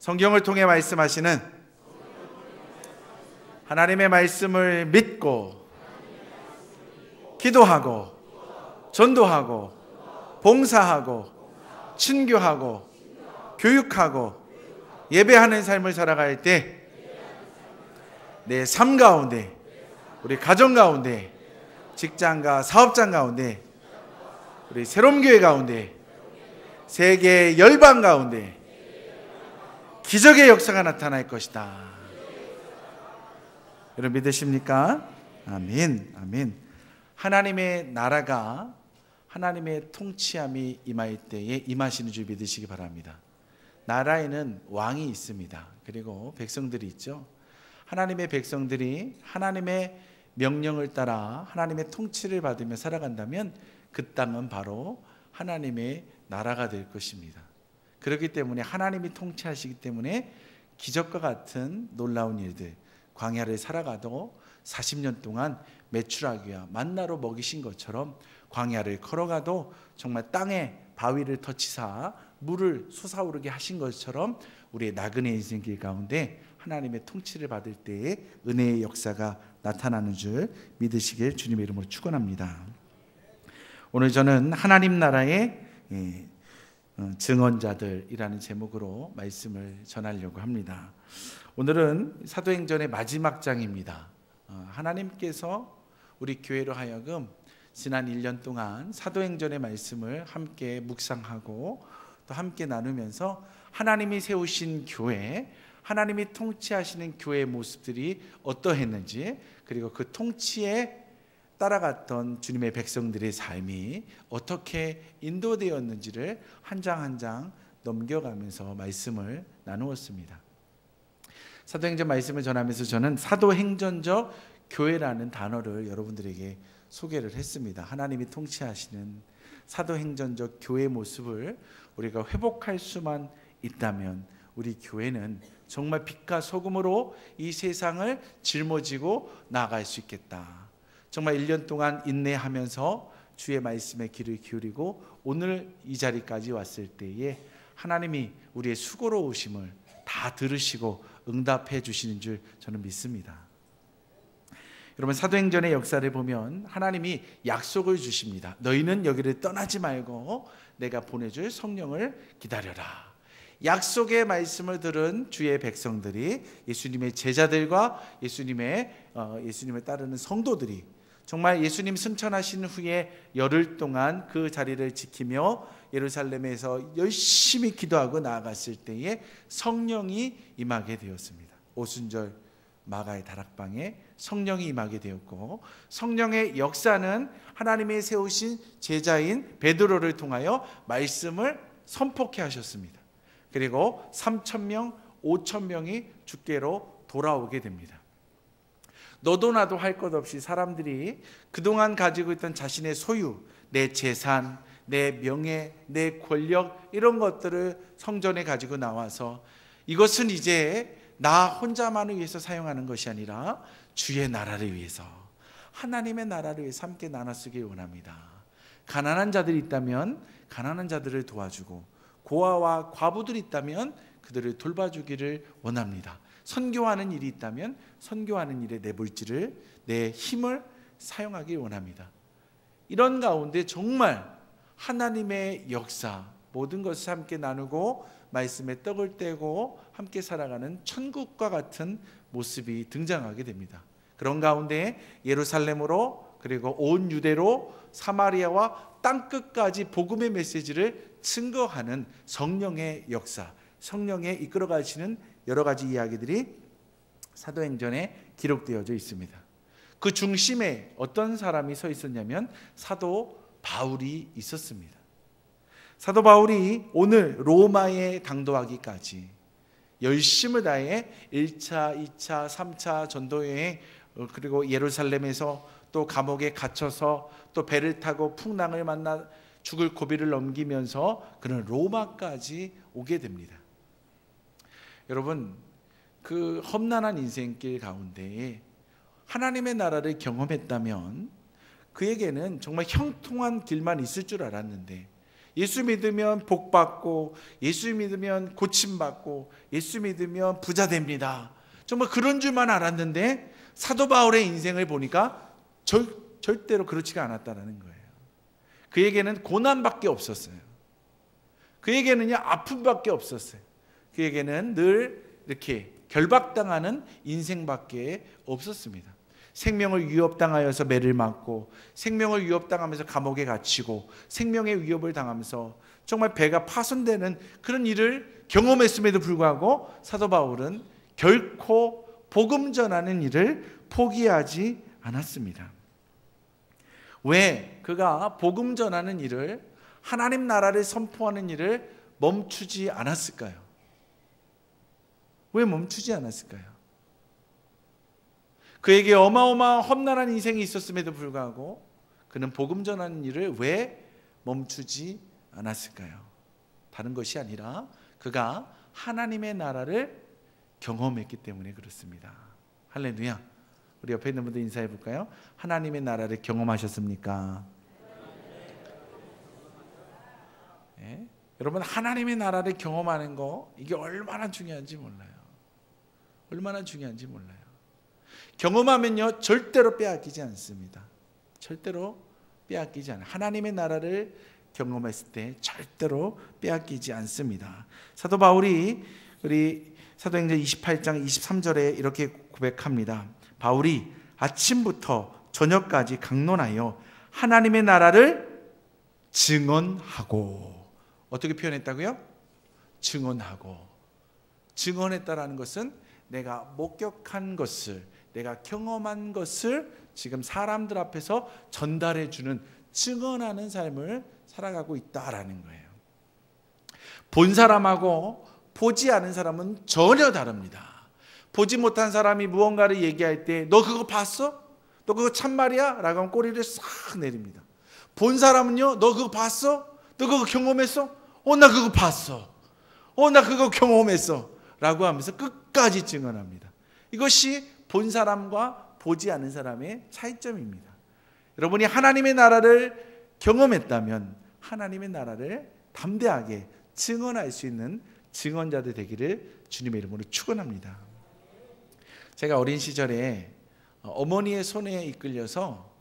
성경을 통해 말씀하시는 하나님의 말씀을 믿고 기도하고 전도하고 봉사하고 친교하고 교육하고 예배하는 삶을 살아갈 때 내 삶 가운데, 우리 가정 가운데, 직장과 사업장 가운데, 우리 새로운 교회 가운데, 세계 열방 가운데 기적의 역사가 나타날 것이다. 여러분 믿으십니까? 아멘, 아멘. 하나님의 나라가, 하나님의 통치함이 임할 때에 임하시는 줄 믿으시기 바랍니다. 나라에는 왕이 있습니다. 그리고 백성들이 있죠. 하나님의 백성들이 하나님의 명령을 따라 하나님의 통치를 받으며 살아간다면 그 땅은 바로 하나님의 나라가 될 것입니다. 그렇기 때문에 하나님이 통치하시기 때문에 기적과 같은 놀라운 일들, 광야를 살아가도 40년 동안 메추라기와 만나로 먹이신 것처럼 광야를 걸어가도 정말 땅에 바위를 터치사 물을 솟아오르게 하신 것처럼 우리의 나그네 인생길 가운데 하나님의 통치를 받을 때에 은혜의 역사가 나타나는 줄 믿으시길 주님의 이름으로 축원합니다. 오늘 저는 하나님 나라의 증언자들이라는 제목으로 말씀을 전하려고 합니다. 오늘은 사도행전의 마지막 장입니다. 하나님께서 우리 교회로 하여금 지난 1년 동안 사도행전의 말씀을 함께 묵상하고 또 함께 나누면서 하나님이 세우신 교회, 하나님이 통치하시는 교회의 모습들이 어떠했는지, 그리고 그 통치에 따라갔던 주님의 백성들의 삶이 어떻게 인도되었는지를 한 장 한 장 넘겨가면서 말씀을 나누었습니다. 사도행전 말씀을 전하면서 저는 사도행전적 교회라는 단어를 여러분들에게 소개를 했습니다. 하나님이 통치하시는 사도행전적 교회의 모습을 우리가 회복할 수만 있다면 우리 교회는 정말 빛과 소금으로 이 세상을 짊어지고 나아갈 수 있겠다. 정말 1년 동안 인내하면서 주의 말씀에 귀를 기울이고 오늘 이 자리까지 왔을 때에 하나님이 우리의 수고로우심을 다 들으시고 응답해 주시는 줄 저는 믿습니다. 여러분, 사도행전의 역사를 보면 하나님이 약속을 주십니다. 너희는 여기를 떠나지 말고 내가 보내줄 성령을 기다려라. 약속의 말씀을 들은 주의 백성들이, 예수님의 제자들과 예수님을 따르는 성도들이 정말 예수님 승천하신 후에 열흘 동안 그 자리를 지키며 예루살렘에서 열심히 기도하고 나아갔을 때에 성령이 임하게 되었습니다. 오순절 마가의 다락방에 성령이 임하게 되었고, 성령의 역사는 하나님이 세우신 제자인 베드로를 통하여 말씀을 선포케 하셨습니다. 그리고 3,000명, 5,000명이 주께로 돌아오게 됩니다. 너도 나도 할 것 없이 사람들이 그동안 가지고 있던 자신의 소유, 내 재산, 내 명예, 내 권력, 이런 것들을 성전에 가지고 나와서 이것은 이제 나 혼자만을 위해서 사용하는 것이 아니라 주의 나라를 위해서, 하나님의 나라를 위해서 함께 나눠 쓰길 원합니다. 가난한 자들이 있다면 가난한 자들을 도와주고, 고아와 과부들이 있다면 그들을 돌봐주기를 원합니다. 선교하는 일이 있다면 선교하는 일에 내 물질을, 내 힘을 사용하길 원합니다. 이런 가운데 정말 하나님의 역사, 모든 것을 함께 나누고 말씀에 떡을 떼고 함께 살아가는 천국과 같은 모습이 등장하게 됩니다. 그런 가운데 예루살렘으로, 그리고 온 유대로, 사마리아와 땅끝까지 복음의 메시지를 증거하는 성령의 역사, 성령에 이끌어 가시는 여러 가지 이야기들이 사도행전에 기록되어져 있습니다. 그 중심에 어떤 사람이 서 있었냐면 사도 바울이 있었습니다. 사도 바울이 오늘 로마에 당도하기까지 열심을 다해 1차, 2차, 3차 전도여행, 그리고 예루살렘에서 또 감옥에 갇혀서 또 배를 타고 풍랑을 만나 죽을 고비를 넘기면서 그는 로마까지 오게 됩니다. 여러분, 그 험난한 인생길 가운데 하나님의 나라를 경험했다면 그에게는 정말 형통한 길만 있을 줄 알았는데 예수 믿으면 복 받고, 예수 믿으면 고침 받고, 예수 믿으면 부자 됩니다. 정말 그런 줄만 알았는데 사도 바울의 인생을 보니까 절대로 그렇지가 않았다는 거예요. 그에게는 고난밖에 없었어요. 그에게는요, 아픔밖에 없었어요. 그에게는 늘 이렇게 결박당하는 인생밖에 없었습니다. 생명을 위협당하여서 매를 맞고, 생명을 위협당하면서 감옥에 갇히고, 생명의 위협을 당하면서 정말 배가 파손되는 그런 일을 경험했음에도 불구하고 사도 바울은 결코 복음 전하는 일을 포기하지 않았습니다. 왜 그가 복음 전하는 일을, 하나님 나라를 선포하는 일을 멈추지 않았을까요? 왜 멈추지 않았을까요? 그에게 어마어마한 험난한 인생이 있었음에도 불구하고 그는 복음 전하는 일을 왜 멈추지 않았을까요? 다른 것이 아니라 그가 하나님의 나라를 경험했기 때문에 그렇습니다. 할렐루야. 우리 옆에 있는 분들 인사해 볼까요? 하나님의 나라를 경험하셨습니까? 네? 여러분, 하나님의 나라를 경험하는 거, 이게 얼마나 중요한지 몰라요. 얼마나 중요한지 몰라요. 경험하면요, 절대로 빼앗기지 않습니다. 절대로 빼앗기지 않아요. 하나님의 나라를 경험했을 때 절대로 빼앗기지 않습니다. 사도 바울이 우리 사도행전 28장 23절에 이렇게 고백합니다. 바울이 아침부터 저녁까지 강론하여 하나님의 나라를 증언하고. 어떻게 표현했다고요? 증언하고. 증언했다라는 것은 내가 목격한 것을, 내가 경험한 것을 지금 사람들 앞에서 전달해 주는, 증언하는 삶을 살아가고 있다라는 거예요. 본 사람하고 보지 않은 사람은 전혀 다릅니다. 보지 못한 사람이 무언가를 얘기할 때 너 그거 봤어? 너 그거 참말이야? 라고 하면 꼬리를 싹 내립니다. 본 사람은요, 너 그거 봤어? 너 그거 경험했어? 나 그거 봤어. 나 그거 경험했어. 라고 하면서 끝까지 증언합니다. 이것이 본 사람과 보지 않은 사람의 차이점입니다. 여러분이 하나님의 나라를 경험했다면 하나님의 나라를 담대하게 증언할 수 있는 증언자들 되기를 주님의 이름으로 축원합니다. 제가 어린 시절에 어머니의 손에 이끌려서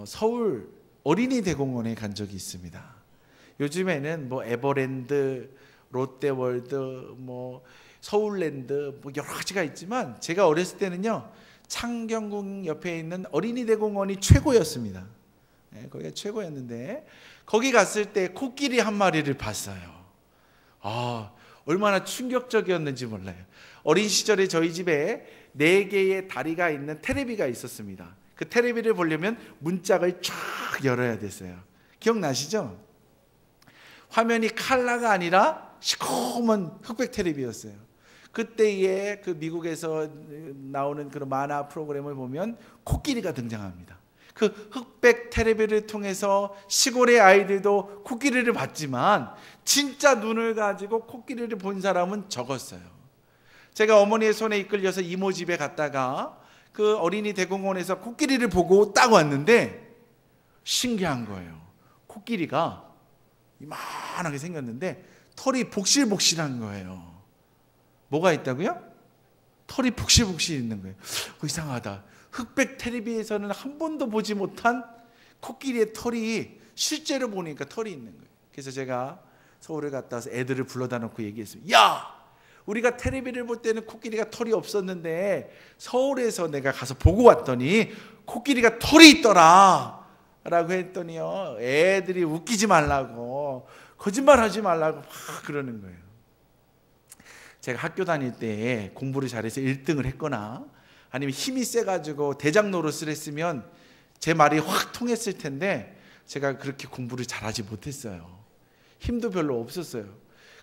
서울 어린이 대공원에 간 적이 있습니다. 요즘에는 뭐 에버랜드, 롯데월드, 뭐 서울랜드, 뭐 여러 가지가 있지만 제가 어렸을 때는요, 창경궁 옆에 있는 어린이 대공원이 최고였습니다. 네, 거기가 최고였는데 거기 갔을 때 코끼리 한 마리를 봤어요. 얼마나 충격적이었는지 몰라요. 어린 시절에 저희 집에 4개의 다리가 있는 테레비가 있었습니다. 그 테레비를 보려면 문짝을 쫙 열어야 됐어요. 기억나시죠? 화면이 칼라가 아니라 시커먼 흑백 테레비였어요. 그때의 그 미국에서 나오는 그런 만화 프로그램을 보면 코끼리가 등장합니다. 그 흑백 테레비를 통해서 시골의 아이들도 코끼리를 봤지만 진짜 눈을 가지고 코끼리를 본 사람은 적었어요. 제가 어머니의 손에 이끌려서 이모 집에 갔다가 그 어린이 대공원에서 코끼리를 보고 딱 왔는데 신기한 거예요. 코끼리가 이만하게 생겼는데 털이 복실복실한 거예요. 뭐가 있다고요? 털이 복실복실 있는 거예요. 이상하다. 흑백 텔레비에서는 한 번도 보지 못한 코끼리의 털이 실제로 보니까 털이 있는 거예요. 그래서 제가 서울에 갔다 와서 애들을 불러다 놓고 얘기했어요. 야! 우리가 텔레비를 볼 때는 코끼리가 털이 없었는데 서울에서 내가 가서 보고 왔더니 코끼리가 털이 있더라 라고 했더니요, 애들이 웃기지 말라고, 거짓말하지 말라고 막 그러는 거예요. 제가 학교 다닐 때 공부를 잘해서 1등을 했거나 아니면 힘이 세가지고 대장 노릇을 했으면 제 말이 확 통했을 텐데 제가 그렇게 공부를 잘하지 못했어요. 힘도 별로 없었어요.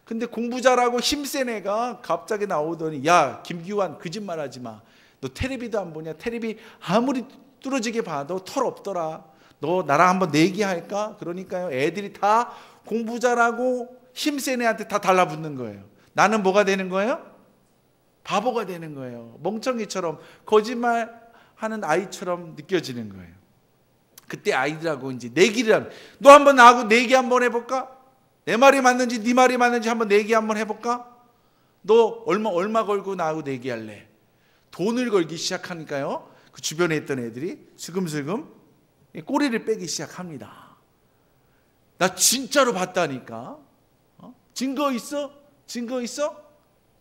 근데 공부 잘하고 힘센 애가 갑자기 나오더니 야 김규환 거짓말하지 마. 너 텔레비도 안 보냐? 텔레비 아무리 뚫어지게 봐도 털 없더라. 너 나랑 한번 내기할까? 그러니까요, 애들이 다 공부 잘하고 힘센 애한테 다 달라붙는 거예요. 나는 뭐가 되는 거예요? 바보가 되는 거예요. 멍청이처럼, 거짓말하는 아이처럼 느껴지는 거예요. 그때 아이들하고 이제 내기를 하면, 너 한번 나하고 내기 한번 해볼까? 내 말이 맞는지 네 말이 맞는지 한번 내기 한번 해볼까? 너 얼마 걸고 나하고 내기할래? 돈을 걸기 시작하니까요, 그 주변에 있던 애들이 슬금슬금 꼬리를 빼기 시작합니다. 나 진짜로 봤다니까. 증거 있어? 증거 있어?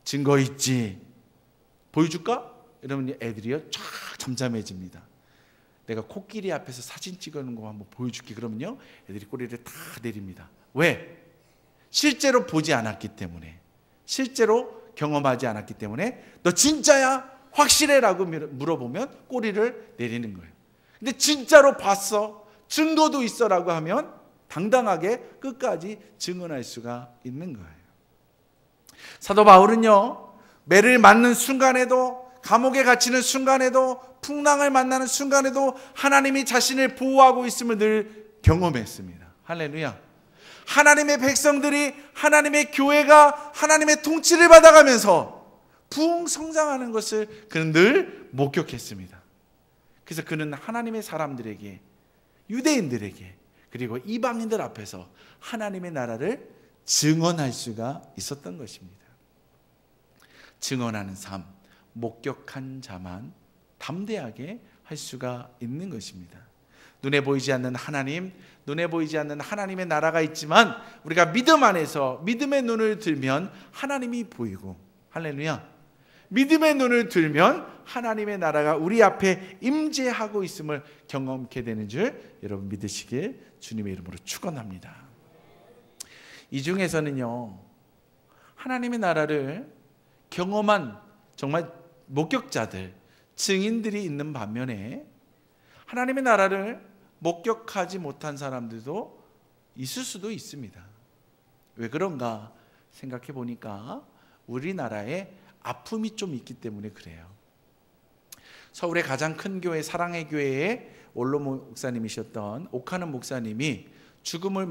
증거 있지. 보여줄까? 이러면 애들이요 쫙 잠잠해집니다. 내가 코끼리 앞에서 사진 찍어놓은 거 한번 보여줄게. 그러면요 애들이 꼬리를 다 내립니다. 왜? 실제로 보지 않았기 때문에, 실제로 경험하지 않았기 때문에 너 진짜야? 확실해? 라고 물어보면 꼬리를 내리는 거예요. 근데 진짜로 봤어, 증거도 있어 라고 하면 당당하게 끝까지 증언할 수가 있는 거예요. 사도 바울은요, 매를 맞는 순간에도, 감옥에 갇히는 순간에도, 풍랑을 만나는 순간에도 하나님이 자신을 보호하고 있음을 늘 경험했습니다. 할렐루야. 하나님의 백성들이, 하나님의 교회가 하나님의 통치를 받아가면서 부흥 성장하는 것을 그는 늘 목격했습니다. 그래서 그는 하나님의 사람들에게, 유대인들에게, 그리고 이방인들 앞에서 하나님의 나라를 증언할 수가 있었던 것입니다. 증언하는 삶, 목격한 자만 담대하게 할 수가 있는 것입니다. 눈에 보이지 않는 하나님, 눈에 보이지 않는 하나님의 나라가 있지만 우리가 믿음 안에서 믿음의 눈을 들면 하나님이 보이고, 할렐루야, 믿음의 눈을 들면 하나님의 나라가 우리 앞에 임재하고 있음을 경험하게 되는 줄 여러분 믿으시길 주님의 이름으로 축원합니다. 이 중에서는요, 하나님의 나라를 경험한 정말 목격자들, 증인들이 있는 반면에 하나님의 나라를 목격하지 못한 사람들도 있을 수도 있습니다. 왜 그런가 생각해 보니까 우리나라에 아픔이 좀 있기 때문에 그래요. 서울의 가장 큰 교회 사랑의 교회의 원로 목사님이셨던 옥하는 목사님이 죽음을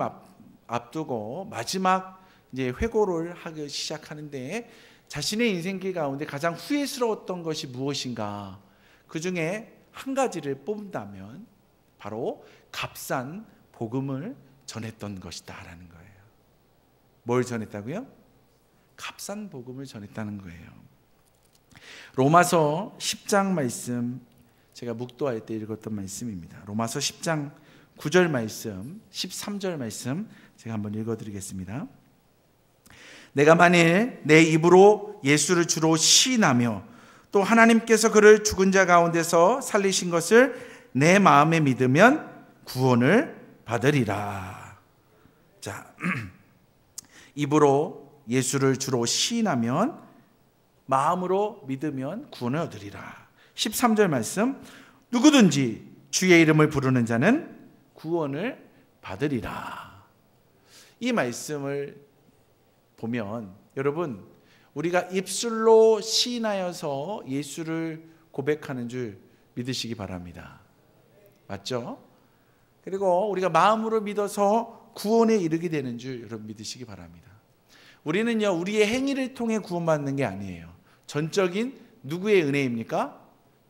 앞두고 마지막 이제 회고를 하기 시작하는데 자신의 인생길 가운데 가장 후회스러웠던 것이 무엇인가? 그 중에 한 가지를 뽑는다면 바로 값싼 복음을 전했던 것이다라는 거예요. 뭘 전했다고요? 값싼 복음을 전했다는 거예요. 로마서 10장 말씀, 제가 묵도할 때 읽었던 말씀입니다. 로마서 10장 9절 말씀, 13절 말씀 제가 한번 읽어드리겠습니다. 내가 만일 내 입으로 예수를 주로 시인하며 또 하나님께서 그를 죽은 자 가운데서 살리신 것을 내 마음에 믿으면 구원을 받으리라. 자, 입으로 예수를 주로 시인하면, 마음으로 믿으면 구원을 얻으리라. 13절 말씀, 누구든지 주의 이름을 부르는 자는 구원을 받으리라. 이 말씀을 보면 여러분, 우리가 입술로 시인하여서 예수를 고백하는 줄 믿으시기 바랍니다. 맞죠? 그리고 우리가 마음으로 믿어서 구원에 이르게 되는 줄 여러분 믿으시기 바랍니다. 우리는요, 우리의 행위를 통해 구원받는 게 아니에요. 전적인 누구의 은혜입니까?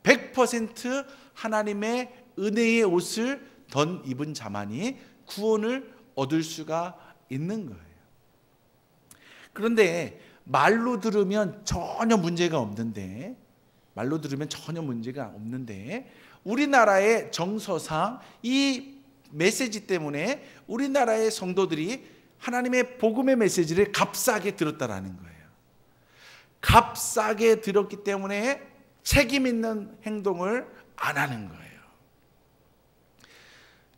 100% 하나님의 은혜의 옷을 덧 입은 자만이 구원을 얻을 수가 있는 거예요. 그런데 말로 들으면 전혀 문제가 없는데, 우리나라의 정서상 이 메시지 때문에 우리나라의 성도들이 하나님의 복음의 메시지를 값싸게 들었다라는 거예요. 값싸게 들었기 때문에 책임 있는 행동을 안 하는 거예요.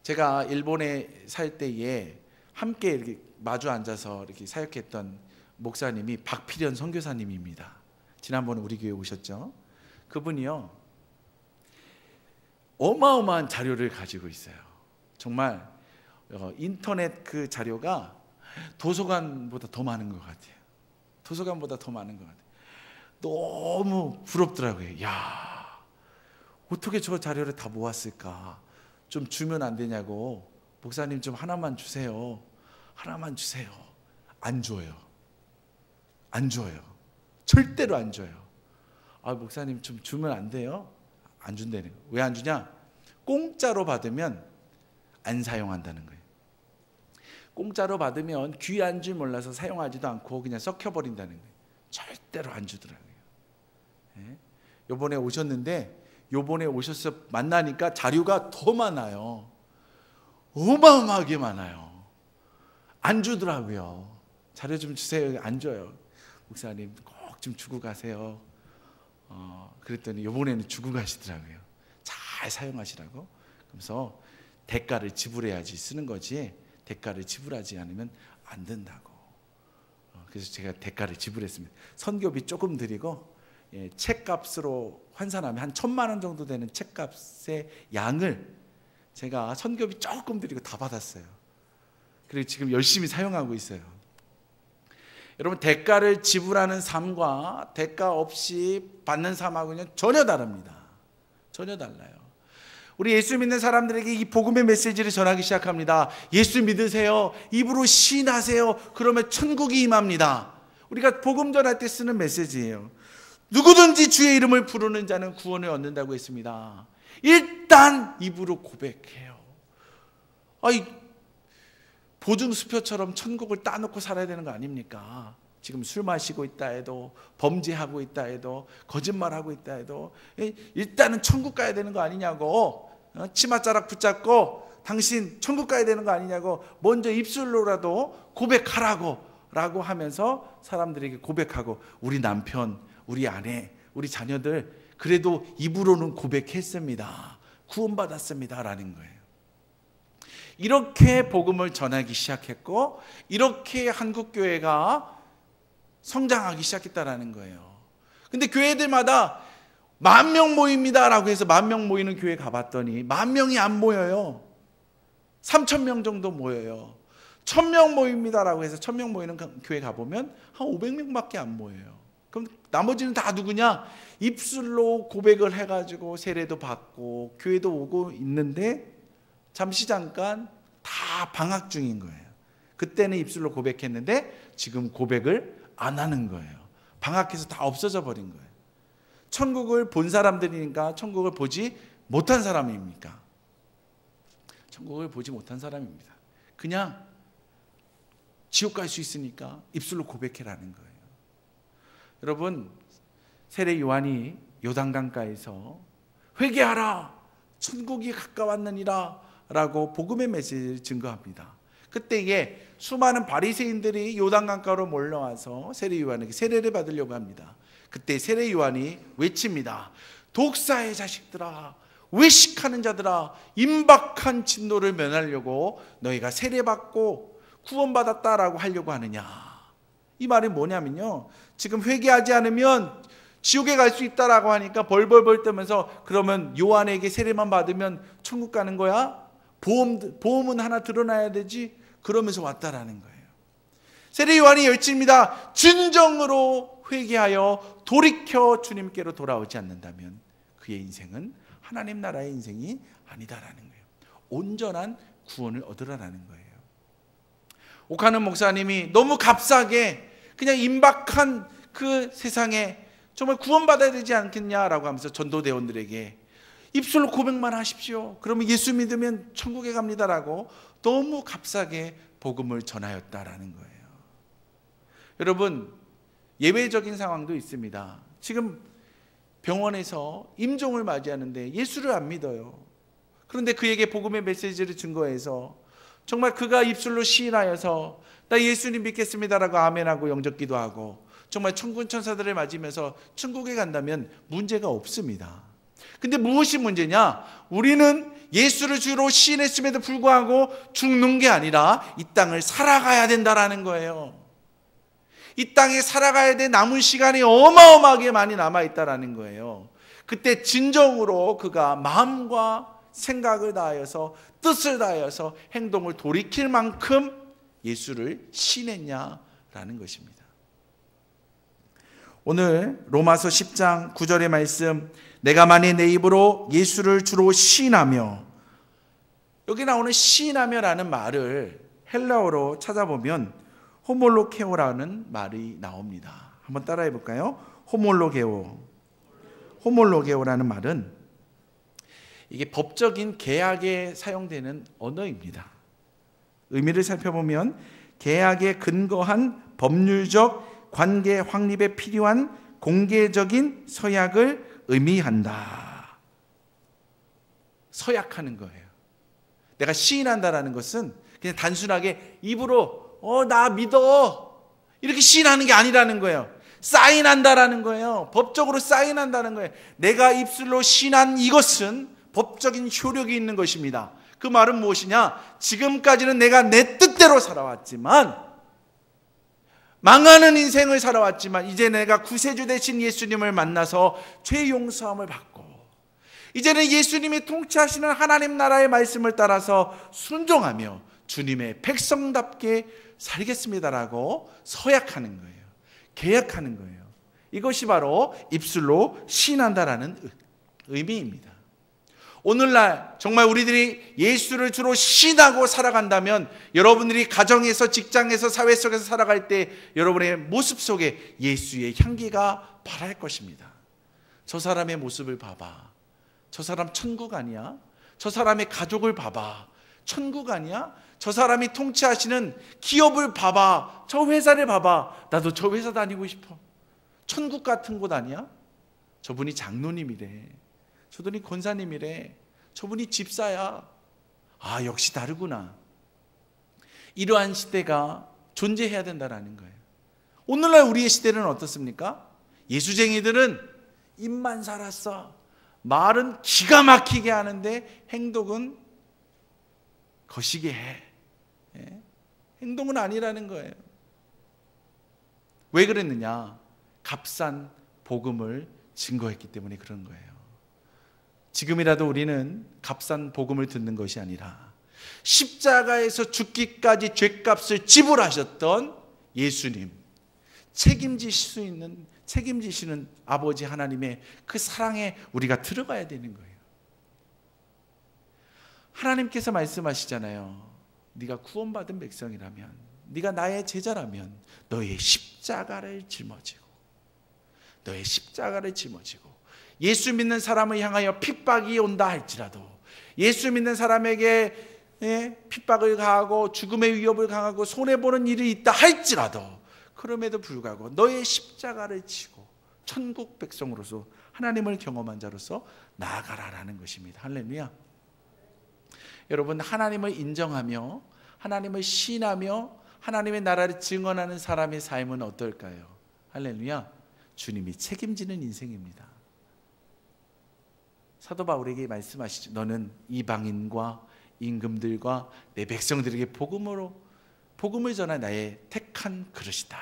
제가 일본에 살 때에 함께 이렇게 마주 앉아서 이렇게 사역했던 목사님이 박필현 선교사님입니다. 지난번에 우리 교회 오셨죠? 그분이요, 어마어마한 자료를 가지고 있어요. 정말 인터넷 그 자료가 도서관보다 더 많은 것 같아요. 너무 부럽더라고요. 야, 어떻게 저 자료를 다 모았을까? 좀 주면 안 되냐고. 목사님 좀 하나만 주세요. 안 줘요. 절대로 안 줘요. 아, 목사님 좀 주면 안 돼요? 안 준다는 거예요. 왜 안 주냐? 공짜로 받으면 안 사용한다는 거예요. 공짜로 받으면 귀한 줄 몰라서 사용하지도 않고 그냥 썩혀버린다는 거예요. 절대로 안 주더라고요. 요번에 오셨는데, 요번에 오셔서 만나니까 자료가 더 많아요. 어마어마하게 많아요. 안 주더라고요. 자료 좀 주세요. 안 줘요. 목사님 꼭 좀 주고 가세요. 그랬더니 요번에는 주고 가시더라고요. 잘 사용하시라고. 그래서 대가를 지불해야지 쓰는 거지, 대가를 지불하지 않으면 안 된다고. 그래서 제가 대가를 지불했습니다. 선교비 조금 드리고, 책값으로 환산하면 한 1,000만 원 정도 되는 책값의 양을 제가 선교비 조금 드리고 다 받았어요. 그리고 지금 열심히 사용하고 있어요. 여러분, 대가를 지불하는 삶과 대가 없이 받는 삶하고는 전혀 다릅니다. 전혀 달라요. 우리 예수 믿는 사람들에게 이 복음의 메시지를 전하기 시작합니다. 예수 믿으세요. 입으로 시인하세요. 그러면 천국이 임합니다. 우리가 복음 전할 때 쓰는 메시지예요. 누구든지 주의 이름을 부르는 자는 구원을 얻는다고 했습니다. 일단 입으로 고백해요. 보증수표처럼 천국을 따놓고 살아야 되는 거 아닙니까? 지금 술 마시고 있다 해도, 범죄하고 있다 해도, 거짓말하고 있다 해도 일단은 천국 가야 되는 거 아니냐고, 치맛자락 붙잡고 당신 천국 가야 되는 거 아니냐고 먼저 입술로라도 고백하라고 라고 하면서 사람들에게 고백하고, 우리 남편, 우리 아내, 우리 자녀들 그래도 입으로는 고백했습니다. 구원받았습니다 라는 거예요. 이렇게 복음을 전하기 시작했고, 이렇게 한국교회가 성장하기 시작했다라는 거예요. 근데 교회들마다 10,000명 모입니다 라고 해서 10,000명 모이는 교회 가봤더니 10,000명이 안 모여요. 3,000명 정도 모여요. 1,000명 모입니다 라고 해서 1,000명 모이는 교회 가보면 한 500명밖에 안 모여요. 그럼 나머지는 다 누구냐? 입술로 고백을 해가지고 세례도 받고 교회도 오고 있는데, 잠시 잠깐 다 방학 중인 거예요. 그때는 입술로 고백했는데 지금 고백을 안 하는 거예요. 방학해서 다 없어져 버린 거예요. 천국을 본 사람들이니까 천국을 보지 못한 사람입니까? 천국을 보지 못한 사람입니다. 그냥 지옥 갈 수 있으니까 입술로 고백해라는 거예요. 여러분, 세례 요한이 요단강가에서 회개하라, 천국이 가까웠느니라 라고 복음의 메시지를 증거합니다. 그때에 수많은 바리새인들이 요단강가로 몰려와서 세례 요한에게 세례를 받으려고 합니다. 그때 세례 요한이 외칩니다. 독사의 자식들아, 외식하는 자들아, 임박한 진노를 면하려고 너희가 세례받고 구원받았다라고 하려고 하느냐. 이 말이 뭐냐면요, 지금 회개하지 않으면 지옥에 갈 수 있다라고 하니까 벌벌벌 떨면서, 그러면 요한에게 세례만 받으면 천국 가는 거야? 보험은 하나 드러나야 되지? 그러면서 왔다라는 거예요. 세례 요한이 열심입니다. 진정으로 회개하여 돌이켜 주님께로 돌아오지 않는다면 그의 인생은 하나님 나라의 인생이 아니다라는 거예요. 온전한 구원을 얻으라라는 거예요. 옥하는 목사님이 너무 값싸게 그냥 임박한 그 세상에 정말 구원받아야 되지 않겠냐라고 하면서 전도대원들에게 입술로 고백만 하십시오, 그러면 예수 믿으면 천국에 갑니다라고 너무 값싸게 복음을 전하였다라는 거예요. 여러분, 예외적인 상황도 있습니다. 지금 병원에서 임종을 맞이하는데 예수를 안 믿어요. 그런데 그에게 복음의 메시지를 증거해서 정말 그가 입술로 시인하여서 나 예수님 믿겠습니다라고 아멘하고 영접기도 하고 정말 천군 천사들을 맞으면서 천국에 간다면 문제가 없습니다. 근데 무엇이 문제냐? 우리는 예수를 주로 시인했음에도 불구하고 죽는 게 아니라 이 땅을 살아가야 된다라는 거예요. 이 땅에 살아가야 돼 남은 시간이 어마어마하게 많이 남아있다라는 거예요. 그때 진정으로 그가 마음과 생각을 다하여서 뜻을 다하여서 행동을 돌이킬 만큼 예수를 시인했냐라는 것입니다. 오늘 로마서 10장 9절의 말씀, 내가 만일 내 입으로 예수를 주로 시인하며, 여기 나오는 시인하며라는 말을 헬라어로 찾아보면 호몰로케오라는 말이 나옵니다. 한번 따라해 볼까요? 호몰로게오라는 말은 이게 법적인 계약에 사용되는 언어입니다. 의미를 살펴보면 계약에 근거한 법률적 관계 확립에 필요한 공개적인 서약을 의미한다. 서약하는 거예요. 내가 시인한다라는 것은 그냥 단순하게 입으로 나 믿어 이렇게 시인하는 게 아니라는 거예요. 사인한다라는 거예요. 법적으로 사인한다는 거예요. 내가 입술로 시인한 이것은 법적인 효력이 있는 것입니다. 그 말은 무엇이냐? 지금까지는 내가 내 뜻대로 살아왔지만, 망하는 인생을 살아왔지만, 이제 내가 구세주 되신 예수님을 만나서 죄 용서함을 받고, 이제는 예수님이 통치하시는 하나님 나라의 말씀을 따라서 순종하며 주님의 백성답게 살겠습니다라고 서약하는 거예요. 계약하는 거예요. 이것이 바로 입술로 시인한다라는 의미입니다. 오늘날 정말 우리들이 예수를 주로 시인하고 살아간다면, 여러분들이 가정에서, 직장에서, 사회 속에서 살아갈 때 여러분의 모습 속에 예수의 향기가 발할 것입니다. 저 사람의 모습을 봐봐. 저 사람 천국 아니야? 저 사람의 가족을 봐봐. 천국 아니야? 저 사람이 통치하시는 기업을 봐봐. 저 회사를 봐봐. 나도 저 회사 다니고 싶어. 천국 같은 곳 아니야? 저분이 장로님이래. 저분이 권사님이래. 저분이 집사야. 아, 역시 다르구나. 이러한 시대가 존재해야 된다는 거예요. 오늘날 우리의 시대는 어떻습니까? 예수쟁이들은 입만 살았어. 말은 기가 막히게 하는데 행동은 거시게 해. 행동은 아니라는 거예요. 왜 그랬느냐? 값싼 복음을 증거했기 때문에 그런 거예요. 지금이라도 우리는 값싼 복음을 듣는 것이 아니라 십자가에서 죽기까지 죄값을 지불하셨던 예수님, 책임지시는 아버지 하나님의 그 사랑에 우리가 들어가야 되는 거예요. 하나님께서 말씀하시잖아요. 네가 구원받은 백성이라면, 네가 나의 제자라면 너의 십자가를 짊어지고, 너의 십자가를 짊어지고, 예수 믿는 사람을 향하여 핍박이 온다 할지라도, 예수 믿는 사람에게 핍박을 가하고 죽음의 위협을 가하고 손해보는 일이 있다 할지라도, 그럼에도 불구하고 너의 십자가를 지고 천국 백성으로서 하나님을 경험한 자로서 나아가라라는 것입니다. 할렐루야. 여러분, 하나님을 인정하며 하나님을 신하며 하나님의 나라를 증언하는 사람의 삶은 어떨까요? 할렐루야. 주님이 책임지는 인생입니다. 사도 바울에게 말씀하시죠. 너는 이방인과 임금들과 내 백성들에게 복음을 전한 나의 택한 그릇이다.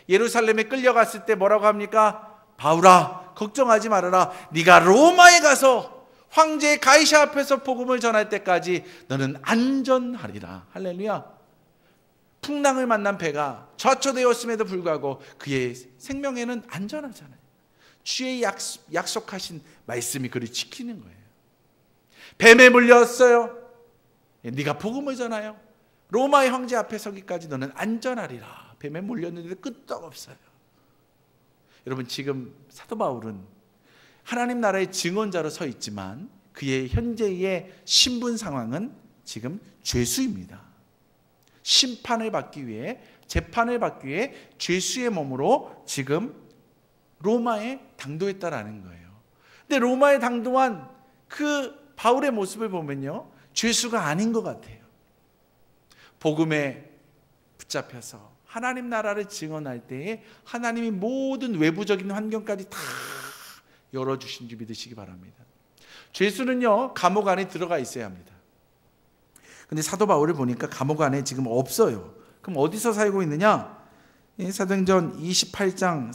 예루살렘에 끌려갔을 때 뭐라고 합니까? 바울아, 걱정하지 말아라. 네가 로마에 가서 황제 가이사 앞에서 복음을 전할 때까지 너는 안전하리라. 할렐루야. 풍랑을 만난 배가 좌초되었음에도 불구하고 그의 생명에는 안전하잖아요. 주의 약속하신 말씀이 그를 지키는 거예요. 뱀에 물렸어요. 네가 복음을 전하여 로마의 황제 앞에 서기까지 너는 안전하리라. 뱀에 물렸는데도 끄떡없어요. 여러분, 지금 사도 바울은 하나님 나라의 증언자로 서 있지만 그의 현재의 신분 상황은 지금 죄수입니다. 심판을 받기 위해, 재판을 받기 위해 죄수의 몸으로 지금 로마에 당도했다라는 거예요. 근데 로마에 당도한 그 바울의 모습을 보면요, 죄수가 아닌 것 같아요. 복음에 붙잡혀서 하나님 나라를 증언할 때에 하나님이 모든 외부적인 환경까지 다 열어주신 줄 믿으시기 바랍니다. 죄수는요, 감옥 안에 들어가 있어야 합니다. 근데 사도 바울을 보니까 감옥 안에 지금 없어요. 그럼 어디서 살고 있느냐? 사도행전 28장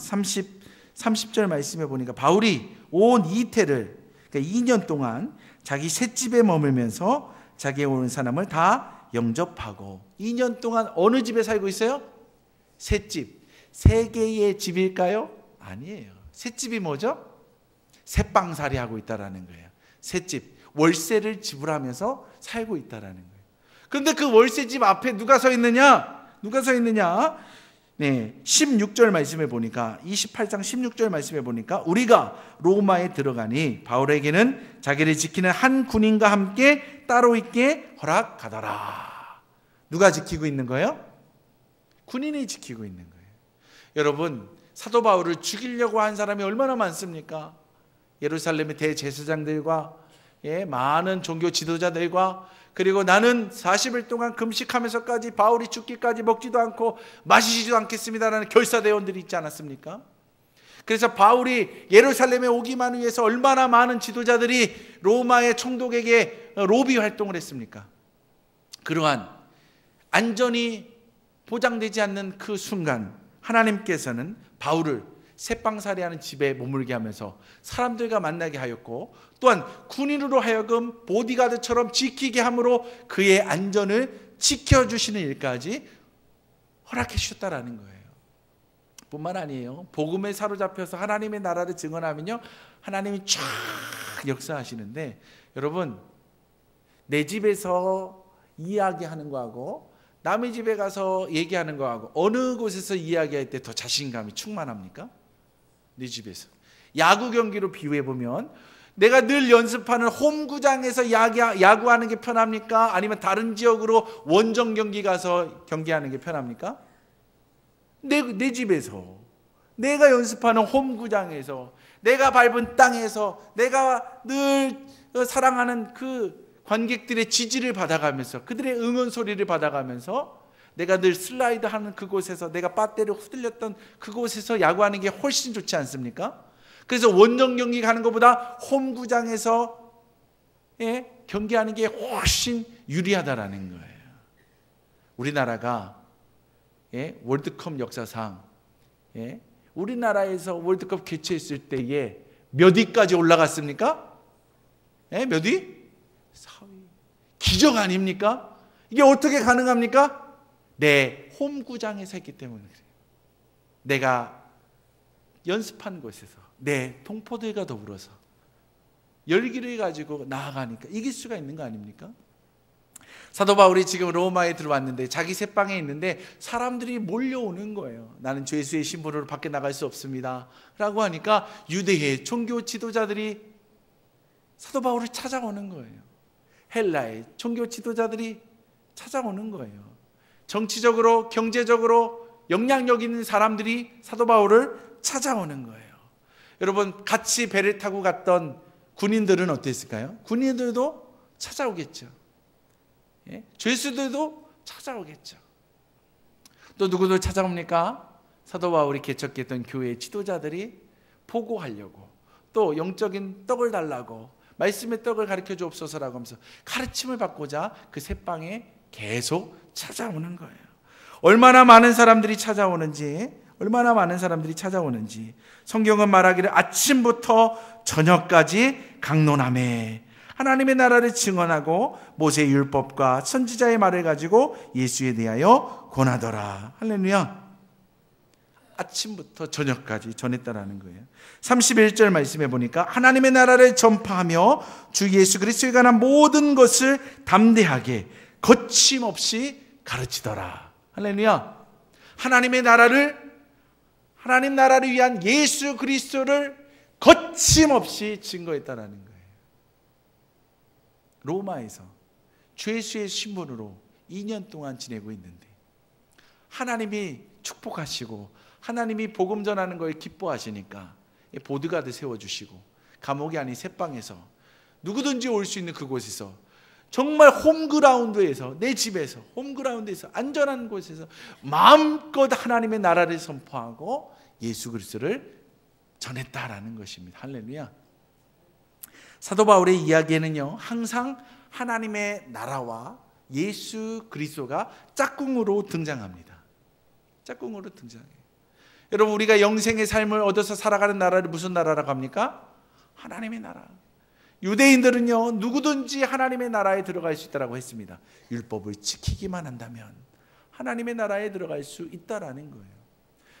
30절 말씀에 보니까 바울이 온 이태를, 그러니까 2년 동안 자기 셋집에 머물면서 자기의 오는 사람을 다 영접하고, 2년 동안 어느 집에 살고 있어요? 셋집. 세 개의 집일까요? 아니에요. 셋집이 뭐죠? 셋방살이 하고 있다라는 거예요. 셋집. 월세를 지불하면서 살고 있다라는 거예요. 그런데 그 월세집 앞에 누가 서 있느냐? 누가 서 있느냐? 네, 16절 말씀에 보니까, 28장 16절 말씀에 보니까 우리가 로마에 들어가니 바울에게는 자기를 지키는 한 군인과 함께 따로 있게 허락하더라. 누가 지키고 있는 거예요? 군인이 지키고 있는 거예요. 여러분, 사도 바울을 죽이려고 한 사람이 얼마나 많습니까? 예루살렘의 대제사장들과 많은 종교 지도자들과, 그리고 나는 40일 동안 금식하면서까지 바울이 죽기까지 먹지도 않고 마시지도 않겠습니다라는 결사대원들이 있지 않았습니까? 그래서 바울이 예루살렘에 오기만 위해서 얼마나 많은 지도자들이 로마의 총독에게 로비 활동을 했습니까? 그러한 안전이 보장되지 않는 그 순간 하나님께서는 바울을 셋방살이하는 집에 머물게 하면서 사람들과 만나게 하였고, 또한 군인으로 하여금 보디가드처럼 지키게 함으로 그의 안전을 지켜주시는 일까지 허락해 주셨다라는 거예요. 뿐만 아니에요. 복음에 사로잡혀서 하나님의 나라를 증언하면요, 하나님이 쫙 역사하시는데, 여러분, 내 집에서 이야기하는 거하고 남의 집에 가서 얘기하는 거하고 어느 곳에서 이야기할 때 더 자신감이 충만합니까? 네 집에서. 야구 경기로 비유해 보면, 내가 늘 연습하는 홈구장에서 야구하는 게 편합니까? 아니면 다른 지역으로 원정 경기 가서 경기하는 게 편합니까? 내 집에서, 내가 연습하는 홈구장에서, 내가 밟은 땅에서, 내가 늘 사랑하는 그 관객들의 지지를 받아가면서, 그들의 응원 소리를 받아가면서, 내가 늘 슬라이드 하는 그곳에서, 내가 빠떼를 후들렸던 그곳에서 야구하는 게 훨씬 좋지 않습니까? 그래서 원정 경기 가는 것보다 홈구장에서 경기하는 게 훨씬 유리하다라는 거예요. 우리나라가 월드컵 역사상 우리나라에서 월드컵 개최했을 때에 몇 위까지 올라갔습니까? 몇 위? 4위. 기적 아닙니까? 이게 어떻게 가능합니까? 내 홈구장에서 했기 때문에 그래요. 내가 연습한 곳에서 내 동포들과 더불어서 열기를 가지고 나아가니까 이길 수가 있는 거 아닙니까? 사도 바울이 지금 로마에 들어왔는데 자기 새방에 있는데 사람들이 몰려오는 거예요. 나는 죄수의 신분으로 밖에 나갈 수 없습니다 라고 하니까 유대의 종교 지도자들이 사도 바울을 찾아오는 거예요. 헬라의 종교 지도자들이 찾아오는 거예요. 정치적으로 경제적으로 영향력 있는 사람들이 사도 바울을 찾아오는 거예요. 여러분, 같이 배를 타고 갔던 군인들은 어땠을까요? 군인들도 찾아오겠죠. 죄수들도 찾아오겠죠. 또 누구들 찾아옵니까? 사도 바울이 개척했던 교회의 지도자들이 보고하려고, 또 영적인 떡을 달라고, 말씀의 떡을 가르쳐 주옵소서라고 하면서 가르침을 받고자 그 새방에 계속 찾아오는 거예요. 얼마나 많은 사람들이 찾아오는지, 성경은 말하기를 아침부터 저녁까지 강론하매 하나님의 나라를 증언하고 모세의 율법과 선지자의 말을 가지고 예수에 대하여 권하더라. 할렐루야. 아침부터 저녁까지 전했다라는 거예요. 31절 말씀해 보니까 하나님의 나라를 전파하며 주 예수 그리스도에 관한 모든 것을 담대하게 거침없이 가르치더라. 할렐루야. 하나님 나라를 위한 예수 그리스도를 거침없이 증거했다라는 거예요. 로마에서 죄수의 신분으로 2년 동안 지내고 있는데 하나님이 축복하시고 하나님이 복음 전하는 거에 기뻐하시니까 보드가드 세워주시고 감옥이 아닌 새방에서 누구든지 올 수 있는 그곳에서 정말 홈그라운드에서, 내 집에서 홈그라운드에서 안전한 곳에서 마음껏 하나님의 나라를 선포하고 예수 그리스도를 전했다라는 것입니다. 할렐루야. 사도 바울의 이야기에는요, 항상 하나님의 나라와 예수 그리스도가 짝꿍으로 등장합니다. 짝꿍으로 등장해요. 여러분, 우리가 영생의 삶을 얻어서 살아가는 나라를 무슨 나라라고 합니까? 하나님의 나라. 유대인들은요, 누구든지 하나님의 나라에 들어갈 수 있다고 했습니다. 율법을 지키기만 한다면 하나님의 나라에 들어갈 수 있다라는 거예요.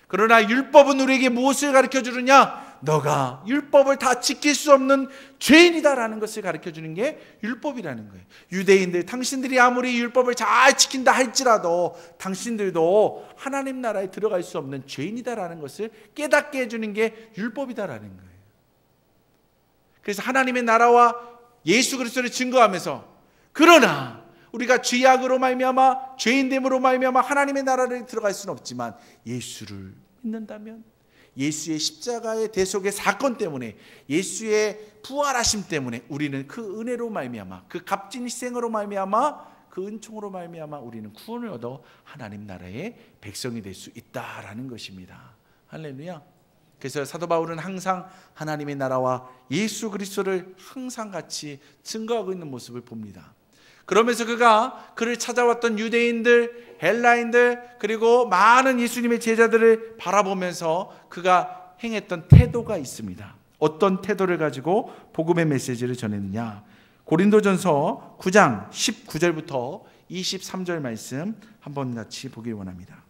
그러나 율법은 우리에게 무엇을 가르쳐 주느냐? 너가 율법을 다 지킬 수 없는 죄인이다라는 것을 가르쳐 주는 게 율법이라는 거예요. 유대인들, 당신들이 아무리 율법을 잘 지킨다 할지라도 당신들도 하나님 나라에 들어갈 수 없는 죄인이다라는 것을 깨닫게 해주는 게 율법이다라는 거예요. 그래서 하나님의 나라와 예수 그리스도를 증거하면서, 그러나 우리가 죄악으로 말미암아 죄인됨으로 말미암아 하나님의 나라를 들어갈 수는 없지만 예수를 믿는다면, 예수의 십자가의 대속의 사건 때문에, 예수의 부활하심 때문에 우리는 그 은혜로 말미암아, 그 값진 희생으로 말미암아, 그 은총으로 말미암아 우리는 구원을 얻어 하나님 나라의 백성이 될 수 있다라는 것입니다. 할렐루야. 그래서 사도 바울은 항상 하나님의 나라와 예수 그리스도를 항상 같이 증거하고 있는 모습을 봅니다. 그러면서 그가 그를 찾아왔던 유대인들, 헬라인들, 그리고 많은 예수님의 제자들을 바라보면서 그가 행했던 태도가 있습니다. 어떤 태도를 가지고 복음의 메시지를 전했느냐? 고린도전서 9장 19절부터 23절 말씀 한번 같이 보길 원합니다.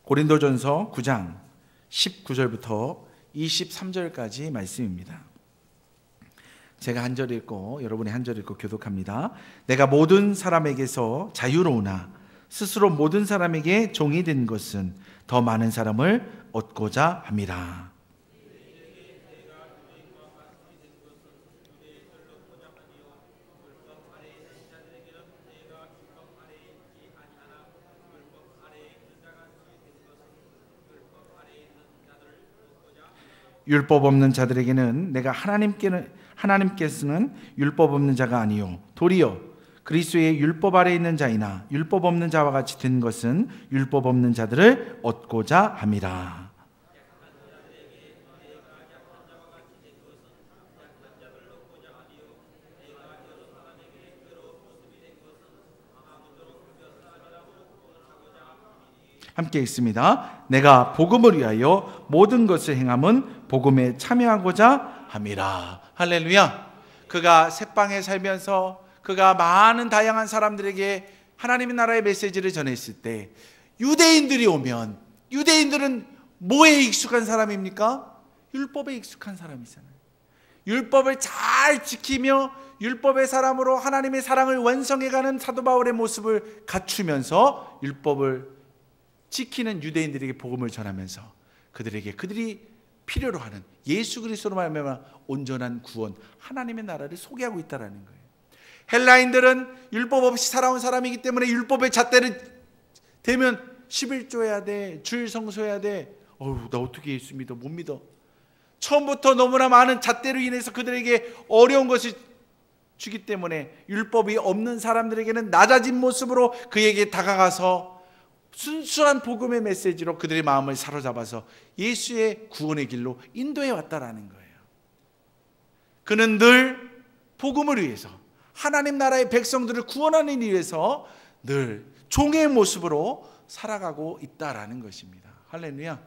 고린도전서 9장 19절부터 23절까지 말씀입니다. 제가 한 절 읽고 여러분이 한 절 읽고 교독합니다. 내가 모든 사람에게서 자유로우나 스스로 모든 사람에게 종이 된 것은 더 많은 사람을 얻고자 함이라. 율법 없는 자들에게는 내가 하나님께서는 율법 없는 자가 아니요 도리어 그리스도의 율법 아래 있는 자이나 율법 없는 자와 같이 된 것은 율법 없는 자들을 얻고자 함이라. 함께 읽습니다. 내가 복음을 위하여 모든 것을 행함은 복음에 참여하고자 함이라. 할렐루야. 그가 새방에 살면서 그가 많은 다양한 사람들에게 하나님의 나라의 메시지를 전했을 때 유대인들이 오면, 유대인들은 뭐에 익숙한 사람입니까? 율법에 익숙한 사람이잖아요. 율법을 잘 지키며 율법의 사람으로 하나님의 사랑을 완성해가는 사도 바울의 모습을 갖추면서 율법을 지키는 유대인들에게 복음을 전하면서 그들이 필요로 하는 예수 그리스도로 말미암아 온전한 구원, 하나님의 나라를 소개하고 있다는 거예요. 헬라인들은 율법 없이 살아온 사람이기 때문에 율법의 잣대를 대면 11조 해야 돼, 주일 성수해야 돼. 나 어떻게 예수 믿어? 못 믿어. 처음부터 너무나 많은 잣대로 인해서 그들에게 어려운 것이 주기 때문에 율법이 없는 사람들에게는 낮아진 모습으로 그에게 다가가서 순수한 복음의 메시지로 그들의 마음을 사로잡아서 예수의 구원의 길로 인도해 왔다라는 거예요. 그는 늘 복음을 위해서, 하나님 나라의 백성들을 구원하는 일 위해서 늘 종의 모습으로 살아가고 있다라는 것입니다. 할렐루야.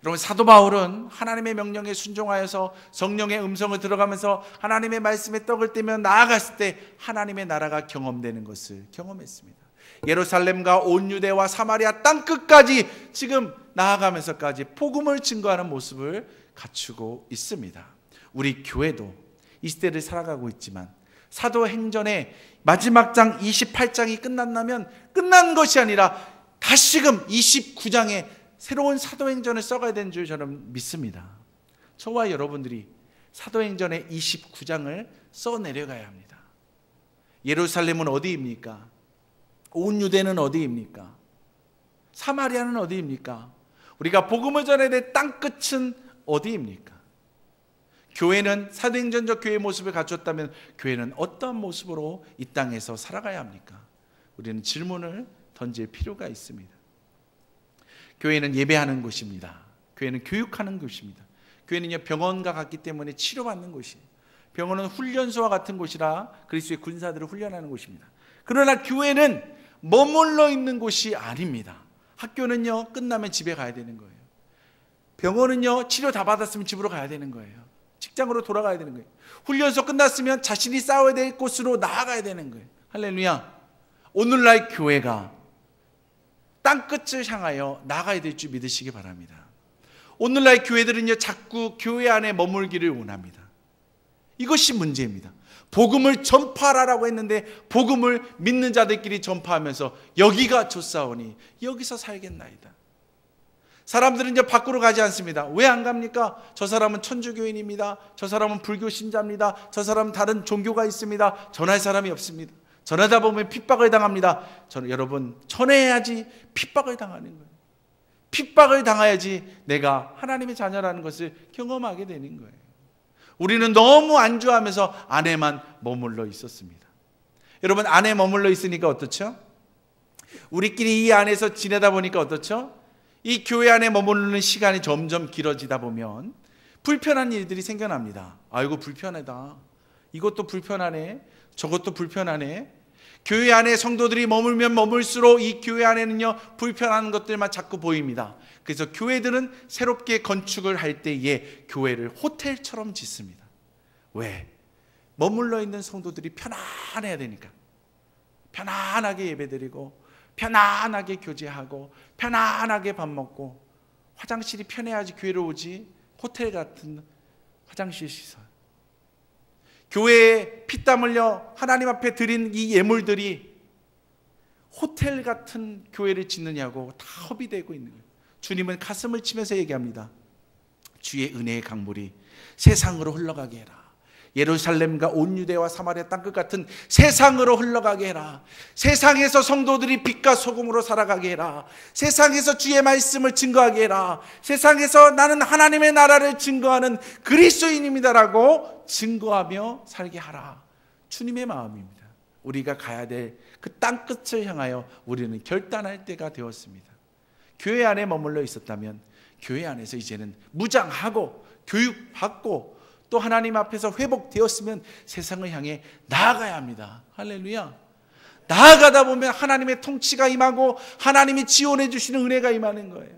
여러분, 사도 바울은 하나님의 명령에 순종하여서 성령의 음성을 들어가면서 하나님의 말씀에 떡을 떼며 나아갔을 때 하나님의 나라가 경험되는 것을 경험했습니다. 예루살렘과 온 유대와 사마리아 땅끝까지 지금 나아가면서까지 복음을 증거하는 모습을 갖추고 있습니다. 우리 교회도 이 시대를 살아가고 있지만 사도행전의 마지막 장 28장이 끝난다면 끝난 것이 아니라 다시금 29장에 새로운 사도행전을 써가야 되는 줄 저는 믿습니다. 저와 여러분들이 사도행전의 29장을 써내려가야 합니다. 예루살렘은 어디입니까? 온 유대는 어디입니까? 사마리아는 어디입니까? 우리가 복음을 전해야 될 땅끝은 어디입니까? 교회는 사도행전적 교회의 모습을 갖췄다면 교회는 어떤 모습으로 이 땅에서 살아가야 합니까? 우리는 질문을 던질 필요가 있습니다. 교회는 예배하는 곳입니다. 교회는 교육하는 곳입니다. 교회는요, 병원과 같기 때문에 치료받는 곳이에요. 병원은 훈련소와 같은 곳이라 그리스도의 군사들을 훈련하는 곳입니다. 그러나 교회는 머물러 있는 곳이 아닙니다. 학교는요, 끝나면 집에 가야 되는 거예요. 병원은요, 치료 다 받았으면 집으로 가야 되는 거예요. 직장으로 돌아가야 되는 거예요. 훈련소 끝났으면 자신이 싸워야 될 곳으로 나아가야 되는 거예요. 할렐루야. 오늘날 교회가 땅끝을 향하여 나가야 될 줄 믿으시기 바랍니다. 오늘날 교회들은요, 자꾸 교회 안에 머물기를 원합니다. 이것이 문제입니다. 복음을 전파하라고 했는데 복음을 믿는 자들끼리 전파하면서 여기가 좋사오니 여기서 살겠나이다. 사람들은 이제 밖으로 가지 않습니다. 왜 안 갑니까? 저 사람은 천주교인입니다. 저 사람은 불교 신자입니다. 저 사람은 다른 종교가 있습니다. 전할 사람이 없습니다. 전하다 보면 핍박을 당합니다. 여러분, 전해야지 핍박을 당하는 거예요. 핍박을 당해야지 내가 하나님의 자녀라는 것을 경험하게 되는 거예요. 우리는 너무 안주하면서 안에만 머물러 있었습니다. 여러분, 안에 머물러 있으니까 어떻죠? 우리끼리 이 안에서 지내다 보니까 어떻죠? 이 교회 안에 머무르는 시간이 점점 길어지다 보면 불편한 일들이 생겨납니다. 아이고, 불편하다. 이것도 불편하네. 저것도 불편하네. 교회 안에 성도들이 머물면 머물수록 이 교회 안에는요, 불편한 것들만 자꾸 보입니다. 그래서 교회들은 새롭게 건축을 할 때에 교회를 호텔처럼 짓습니다. 왜? 머물러 있는 성도들이 편안해야 되니까. 편안하게 예배드리고 편안하게 교제하고 편안하게 밥 먹고 화장실이 편해야지 교회로 오지. 호텔 같은 화장실 시설. 교회에 피땀 흘려 하나님 앞에 드린 이 예물들이 호텔 같은 교회를 짓느냐고 다 허비되고 있는 거예요. 주님은 가슴을 치면서 얘기합니다. 주의 은혜의 강물이 세상으로 흘러가게 해라. 예루살렘과 온 유대와 사마리아 땅끝 같은 세상으로 흘러가게 해라. 세상에서 성도들이 빛과 소금으로 살아가게 해라. 세상에서 주의 말씀을 증거하게 해라. 세상에서 나는 하나님의 나라를 증거하는 그리스도인입니다라고 증거하며 살게 하라. 주님의 마음입니다. 우리가 가야 될 그 땅끝을 향하여 우리는 결단할 때가 되었습니다. 교회 안에 머물러 있었다면 교회 안에서 이제는 무장하고 교육받고 또 하나님 앞에서 회복되었으면 세상을 향해 나아가야 합니다. 할렐루야. 나아가다 보면 하나님의 통치가 임하고 하나님이 지원해 주시는 은혜가 임하는 거예요.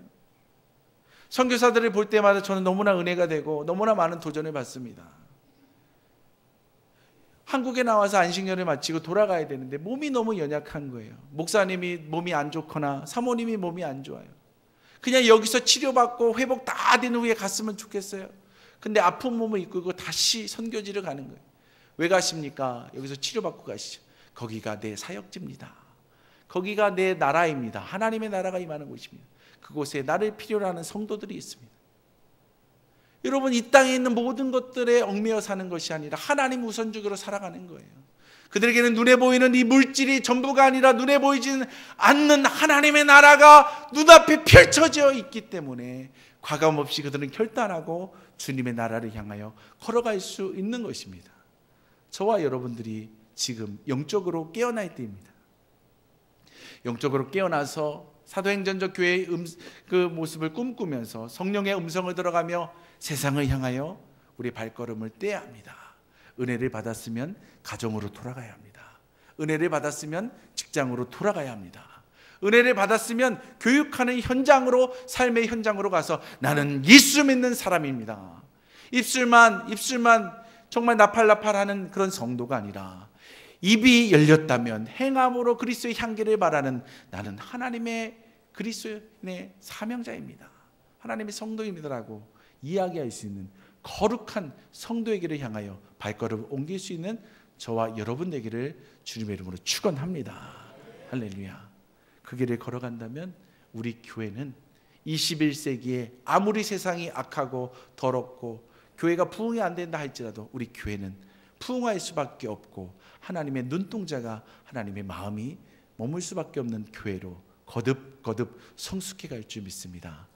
선교사들을 볼 때마다 저는 너무나 은혜가 되고 너무나 많은 도전을 받습니다. 한국에 나와서 안식년을 마치고 돌아가야 되는데 몸이 너무 연약한 거예요. 목사님이 몸이 안 좋거나 사모님이 몸이 안 좋아요. 그냥 여기서 치료받고 회복 다 된 후에 갔으면 좋겠어요. 근데 아픈 몸을 이끌고 다시 선교지를 가는 거예요. 왜 가십니까? 여기서 치료받고 가시죠. 거기가 내 사역지입니다. 거기가 내 나라입니다. 하나님의 나라가 임하는 곳입니다. 그곳에 나를 필요로 하는 성도들이 있습니다. 여러분, 이 땅에 있는 모든 것들에 얽매여 사는 것이 아니라 하나님 우선적으로 살아가는 거예요. 그들에게는 눈에 보이는 이 물질이 전부가 아니라 눈에 보이지는 않는 하나님의 나라가 눈앞에 펼쳐져 있기 때문에 과감없이 그들은 결단하고 주님의 나라를 향하여 걸어갈 수 있는 것입니다. 저와 여러분들이 지금 영적으로 깨어날 때입니다. 영적으로 깨어나서 사도행전적 교회의 그 모습을 꿈꾸면서 성령의 음성을 들어가며 세상을 향하여 우리 발걸음을 떼야 합니다. 은혜를 받았으면 가정으로 돌아가야 합니다. 은혜를 받았으면 직장으로 돌아가야 합니다. 은혜를 받았으면 교육하는 현장으로, 삶의 현장으로 가서 나는 예수 믿는 사람입니다. 입술만 정말 나팔나팔하는 그런 성도가 아니라 입이 열렸다면 행함으로 그리스도의 향기를 바라는 나는 하나님의 그리스도의 사명자입니다. 하나님의 성도입니다라고 이야기할 수 있는 거룩한 성도에게를 향하여 발걸음을 옮길 수 있는 저와 여러분 되기를 주님의 이름으로 축원합니다. 할렐루야. 그 길을 걸어간다면 우리 교회는 21세기에 아무리 세상이 악하고 더럽고 교회가 부흥이 안 된다 할지라도 우리 교회는 부흥할 수밖에 없고 하나님의 눈동자가 하나님의 마음이 머물 수밖에 없는 교회로 거듭 성숙해 갈 줄 믿습니다.